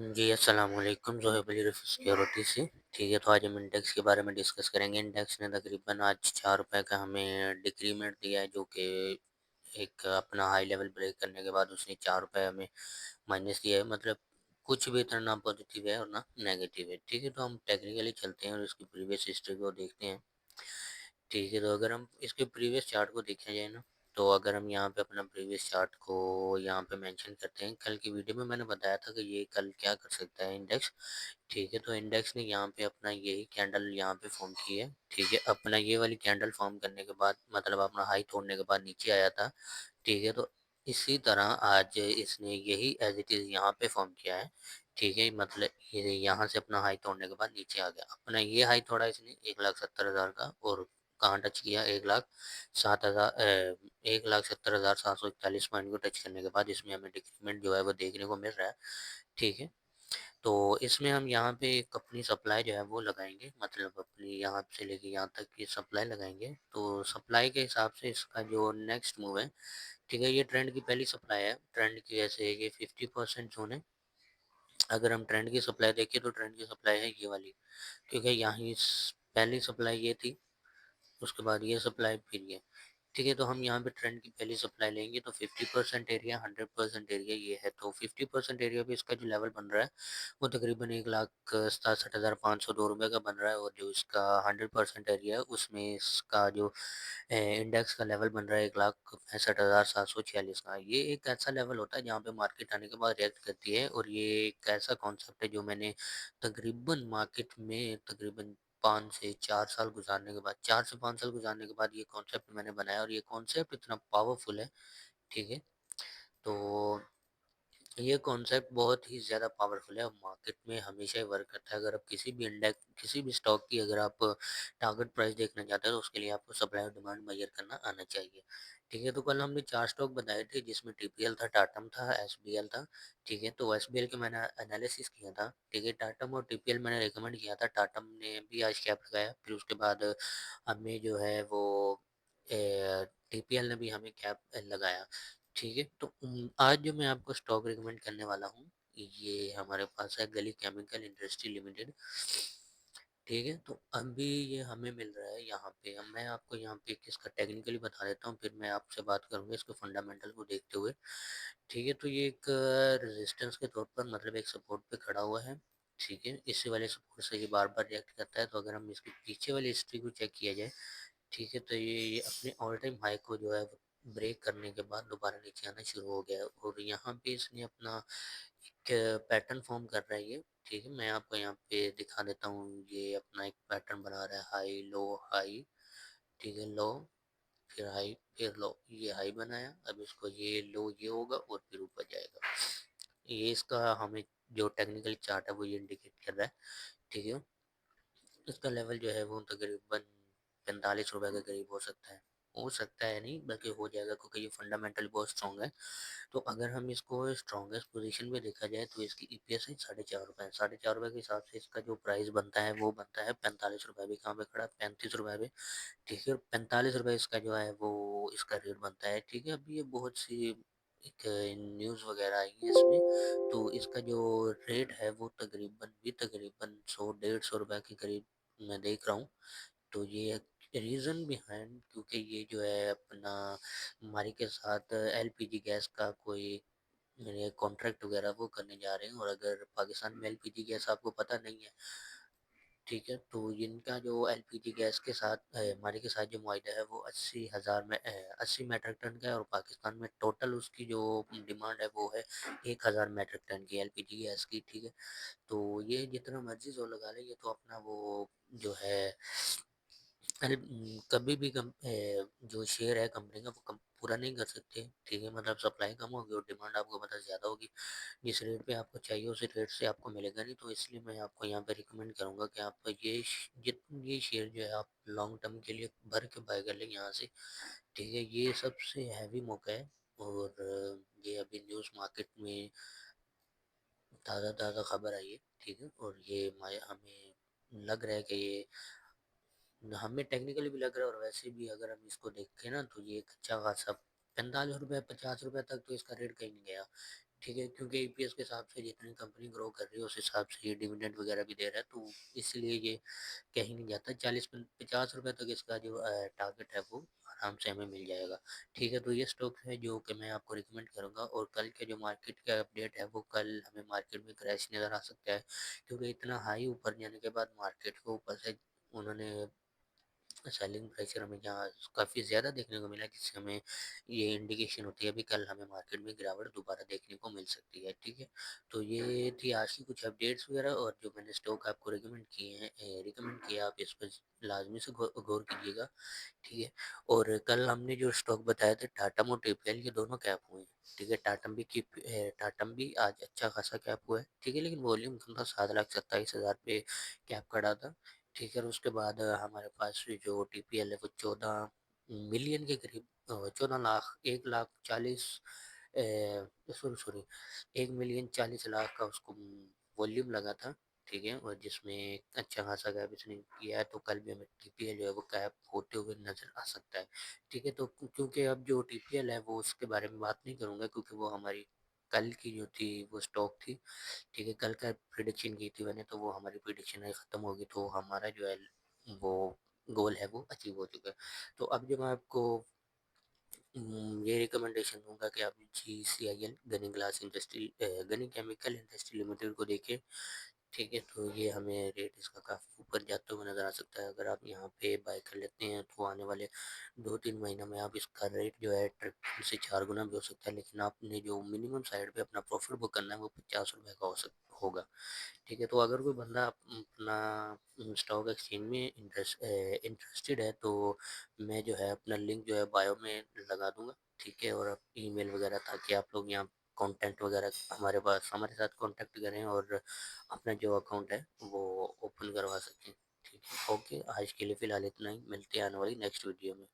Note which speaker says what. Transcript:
Speaker 1: जी, अस्सलाम वालेकुम, ज़ोहैब अली रफ़ी सिक्योरिटी से। ठीक है, तो आज हम इंडेक्स के बारे में डिस्कस करेंगे। इंडेक्स ने तकरीबन आज ₹4 का हमें डिक्रीमेंट दिया है, जो कि एक अपना हाई लेवल ब्रेक करने के बाद उसने ₹4 हमें माइनस दिया है। मतलब कुछ भी इतना ना पॉजिटिव है और ना नेगेटिव है। ठीक है, तो हम टेक्निकली चलते हैं और इसकी प्रीवियस हिस्ट्री को देखते हैं। ठीक है, तो अगर हम इसके प्रीवियस चार्ट को देखा जाए ना, तो अगर हम यहाँ पे अपना प्रीवियस चार्ट को यहाँ पे मेंशन करते हैं, कल की वीडियो में मैंने बताया था कि ये कल क्या कर सकता है इंडेक्स। ठीक है, तो इंडेक्स ने यहाँ पे अपना यही कैंडल यहाँ पे फॉर्म की है। ठीक है, अपना ये वाली कैंडल फॉर्म करने के बाद मतलब अपना हाई तोड़ने के बाद नीचे आया था। ठीक है, तो इसी तरह आज इसने यही एज इट इज़ यहाँ पे फॉर्म किया है। ठीक है, मतलब ये यहाँ से अपना हाई तोड़ने के बाद नीचे आ गया। अपना ये हाई तोड़ा इसने 1,70,000 का, और कहाँ टच किया, 1,70,741 पॉइंट को टच करने के बाद इसमें हमें डिक्रीमेंट जो है वो देखने को मिल रहा है। ठीक है, तो इसमें हम यहाँ पे एक अपनी सप्लाई जो है वो लगाएँगे, मतलब अपनी यहाँ से लेके यहाँ तक की सप्लाई लगाएँगे। तो सप्लाई के हिसाब से इसका जो नेक्स्ट मूव है, ठीक है, ये ट्रेंड की पहली सप्लाई है। ट्रेंड की वजह ये 50% ज़ोन है। अगर हम ट्रेंड की सप्लाई देखें तो ट्रेंड की सप्लाई है ये वाली, ठीक है, यहाँ स पहली सप्लाई ये थी, उसके बाद ये सप्लाई फिर ये। ठीक है, तो हम यहाँ पे ट्रेंड की पहली सप्लाई लेंगे तो 50% एरिया, 100% एरिया ये है। तो 50% एरिया पे इसका जो लेवल बन रहा है वो तकरीबन 1,67,502 रुपये का बन रहा है, और जो इसका 100% एरिया है उसमें इसका जो इंडेक्स का लेवल बन रहा है 1,65,746 का। ये एक ऐसा लेवल होता है जहाँ पे मार्केट आने के बाद रिएक्ट करती है, और ये एक ऐसा कॉन्सेप्ट है जो मैंने तकरीबन मार्केट में तकरीबन 5 से 4 साल गुज़ारने के बाद, 4 से 5 साल गुज़ारने के बाद ये कॉन्सेप्ट मैंने बनाया, और ये कॉन्सेप्ट इतना पावरफुल है। ठीक है, तो ये कॉन्सेप्ट बहुत ही ज़्यादा पावरफुल है और मार्केट में हमेशा ही वर्क करता है। अगर आप किसी भी इंडेक्स, किसी भी स्टॉक की अगर आप टारगेट प्राइस देखना चाहते हैं तो उसके लिए आपको सप्लाई और डिमांड मेजर करना आना चाहिए। ठीक है, तो कल हमने 4 स्टॉक बताए थे जिसमें टीपीएल था, टाटम था, एसबीएल था। ठीक है, तो एसबीएल के मैंने एनालिसिस किया था। ठीक है, टाटम और टीपीएल मैंने रिकमेंड किया था। टाटम ने भी आज कैप लगाया, फिर उसके बाद हमें जो है वो टीपीएल ने भी हमें कैप लगाया। ठीक है, तो आज जो मैं आपको स्टॉक रिकमेंड करने वाला हूँ, ये हमारे पास है गली केमिकल इंडस्ट्री लिमिटेड। ठीक है, तो अभी ये हमें मिल रहा है यहाँ पे। अब मैं आपको यहाँ पे इसका टेक्निकली बता देता हूँ, फिर मैं आपसे बात करूँगा इसके फंडामेंटल को देखते हुए। ठीक है, तो ये एक रेजिस्टेंस के तौर पर, मतलब एक सपोर्ट पे खड़ा हुआ है। ठीक है, इसी वाले सपोर्ट से ये बार बार रिएक्ट करता है। तो अगर हम इसके पीछे वाली हिस्ट्री को चेक किया जाए, ठीक है, तो ये अपने ऑल टाइम हाई को जो है ब्रेक करने के बाद दोबारा नीचे आना शुरू हो गया है, और यहाँ पे इसने अपना एक पैटर्न फॉर्म कर रहा है ये। ठीक है, मैं आपको यहाँ पे दिखा देता हूँ। ये अपना एक पैटर्न बना रहा है, हाई लो हाई। ठीक है, लो फिर हाई फिर लो, ये हाई बनाया। अब इसको ये लो ये होगा और फिर ऊपर जाएगा। ये इसका हमें जो टेक्निकल चार्ट है वो ये इंडिकेट कर रहा है। ठीक है, इसका लेवल जो है वो तकरीबन 45 रुपए के करीब हो सकता है नहीं, बल्कि हो जाएगा, क्योंकि ये फंडामेंटल बहुत स्ट्रॉन्ग है। तो अगर हम इसको स्ट्रॉन्गेस्ट पोजीशन में देखा जाए तो इसकी ईपीएस है ₹4.5। ₹4.5 के हिसाब से इसका जो प्राइस बनता है वो बनता है ₹45। अभी कहाँ पे खड़ा है? ₹35 पे। ठीक है, ₹45 इसका जो है वो इसका रेट बनता है। ठीक है, अभी ये बहुत सी एक न्यूज़ वगैरह आई है इसमें, तो इसका जो रेट है वो तकरीबन 100 150 रुपए के करीब मैं देख रहा हूँ। तो ये रीज़न बिहाइंड, क्योंकि ये जो है अपना हमारे के साथ एलपीजी गैस का कोई ये कॉन्ट्रैक्ट वगैरह वो करने जा रहे हैं, और अगर पाकिस्तान में एलपीजी गैस आपको पता नहीं है, ठीक है, तो इनका जो एलपीजी गैस के साथ हमारे के साथ जो मुआहिदा है वो 80 मीट्रिक टन का है, और पाकिस्तान में टोटल उसकी जो डिमांड है वो है 1000 मीट्रिक टन की एलपीजी गैस की। ठीक है, तो ये जितना मर्जी जोर लगा ले, ये तो अपना वो जो है कभी भी जो शेयर है कंपनी का वो कम पूरा नहीं कर सकते। ठीक है, मतलब सप्लाई कम होगी और डिमांड आपको पता ज़्यादा होगी। जिस रेट पे आपको चाहिए उस रेट से आपको मिलेगा नहीं, तो इसलिए मैं आपको यहाँ पे रिकमेंड करूँगा कि आप ये शेयर जो है आप लॉन्ग टर्म के लिए भर के बाय कर लें यहाँ से। ठीक है, ये सबसे हैवी मौका है, और ये अभी न्यूज़ मार्केट में ताज़ा ताज़ा खबर आई है। ठीक है, और ये हमें लग रहा है कि ये हमें टेक्निकली भी लग रहा है, और वैसे भी अगर हम इसको देखें ना तो ये एक अच्छा खासा ₹45 ₹50 तक तो इसका रेट कहीं नहीं गया। ठीक है, क्योंकि ईपीएस के हिसाब से जितनी कंपनी ग्रो कर रही है उस हिसाब से ये डिविडेंड वगैरह भी दे रहा है, तो इसलिए ये कहीं नहीं जाता। 40-50 रुपए तक इसका जो टारगेट है वो आराम से हमें मिल जाएगा। ठीक है, तो ये स्टॉक है जो कि मैं आपको रिकमेंड करूँगा, और कल के जो मार्केट का अपडेट है वो कल हमें मार्केट में क्रैश नज़र आ सकता है, क्योंकि इतना हाई ऊपर जाने के बाद मार्केट को ऊपर से उन्होंने सेलिंग प्रेशर हमें यहाँ काफ़ी ज़्यादा देखने को मिला, जिससे हमें ये इंडिकेशन होती है अभी कल हमें मार्केट में गिरावट दोबारा देखने को मिल सकती है। ठीक है, तो ये थी आज की कुछ अपडेट्स वगैरह, और जो मैंने स्टॉक आपको रिकमेंड किए हैं, रिकमेंड किया, आप इस पर लाजमी से गौर कीजिएगा। ठीक है, और कल हमने जो स्टॉक बताए थे टाटा और टीपीएल, ये दोनों कैप हुए हैं। ठीक है, टाटम भी आज अच्छा खासा कैप हुआ है। ठीक है, लेकिन वॉल्यूम कम था, 7,27,000 पे कैप कड़ा था। ठीक है, और उसके बाद हमारे पास जो टीपीएल है वो 14 मिलियन के करीब, 14 लाख, 1,40,000, सॉरी सॉरी, 1,40,00,000 का उसको वॉल्यूम लगा था। ठीक है, और जिसमें अच्छा खासा गैप इसने किया है, तो कल भी हमें टीपीएल जो है वो गैप होते हुए नज़र आ सकता है। ठीक है, तो क्योंकि अब जो टीपीएल है वो उसके बारे में बात नहीं करूँगा, क्योंकि वो हमारी कल की जो थी वो स्टॉक थी। ठीक है, कल का प्रिडिक्शन की थी मैंने, तो वो हमारी प्रिडिक्शन है ख़त्म होगी, तो हमारा जो है वो गोल है वो अचीव हो चुका है। तो अब जो मैं आपको ये रिकमेंडेशन दूंगा कि आप GCIL Gani glass industry, Gani chemical industry limited को देखें। ठीक है, तो ये हमें रेट इसका काफ़ी ऊपर जाते हुए नज़र आ सकता है। अगर आप यहाँ पे बाय कर लेते हैं तो आने वाले 2-3 महीनों में आप इसका रेट जो है ट्रिपल से 4 गुना भी हो सकता है, लेकिन आपने जो मिनिमम साइड पे अपना प्रॉफिट बुक करना है वो 50 रुपये का होगा। ठीक है, तो अगर कोई बंदा अपना स्टॉक एक्सचेंज में इंटरेस्टेड है, तो मैं जो है अपना लिंक जो है बायो में लगा दूंगा। ठीक है, और आप ईमेल वगैरह, ताकि आप लोग यहाँ कांटेक्ट वगैरह हमारे साथ कांटेक्ट करें और अपना जो अकाउंट है वो ओपन करवा सकें। ठीक है, ओके, आज के लिए फ़िलहाल इतना ही, मिलते हैं आने वाली नेक्स्ट वीडियो में।